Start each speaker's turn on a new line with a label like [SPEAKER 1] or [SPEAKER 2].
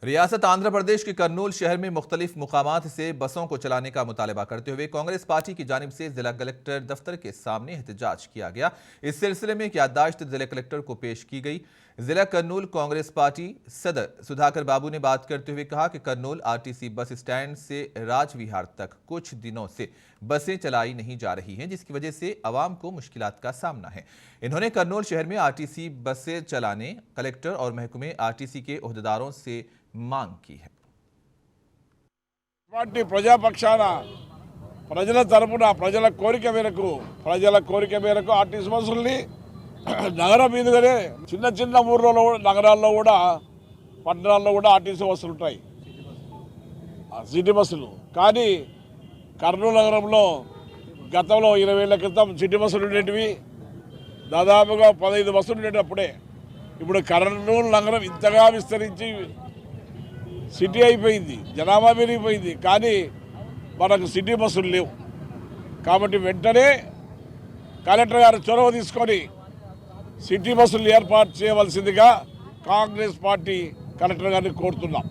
[SPEAKER 1] रियासत आंध्र प्रदेश के कर्नूल शहर में मुख्तलिफ मुकामात से बसों को चलाने का मुतालबा करते हुए कांग्रेस पार्टी की जानिब से जिला कलेक्टर दफ्तर के सामने एहतजाज किया गया। इस सिलसिले में एक याददाश्त जिला कलेक्टर को पेश की गई। जिला कर्नूल कांग्रेस पार्टी सदर सुधाकर बाबू ने बात करते हुए कहा कि कर्नूल आरटीसी बस स्टैंड से राजविहार तक कुछ दिनों से बसें चलाई नहीं जा रही हैं, जिसकी वजह से अवाम को मुश्किलात का सामना है। इन्होंने कर्नूल शहर में आरटीसी बसें चलाने कलेक्टर और महकमे आरटीसी के ओहदेदारों से मांग की है।
[SPEAKER 2] पार्टी ప్రజాపక్షాన ప్రజల తరపున ప్రజల కోరిక మేరకు ఆర్టీసీ బస్సుల్ని నగరం మీదుగానే చిన్న ఊర్లలో నగరాల్లో కూడా పట్టణాల్లో కూడా ఆర్టీసీ బస్సులు ఉంటాయి, సిటీ బస్సులు. కానీ కర్నూలు నగరంలో గతంలో 20 ఏళ్ల క్రితం సిటీ బస్సులు ఉండేటివి, దాదాపుగా 15 బస్సులు ఉండేటప్పుడే ఇప్పుడు కర్నూలు నగరం ఇంతగా విస్తరించి సిటీ అయిపోయింది, జనాభా పెరిగిపోయింది. కానీ మనకు సిటీ బస్సులు లేవు. కాబట్టి వెంటనే కలెక్టర్ గారు చొరవ తీసుకొని సిటీ బస్సులు ఏర్పాటు చేయవలసిందిగా కాంగ్రెస్ పార్టీ కలెక్టర్ గారిని కోరుతున్నాం.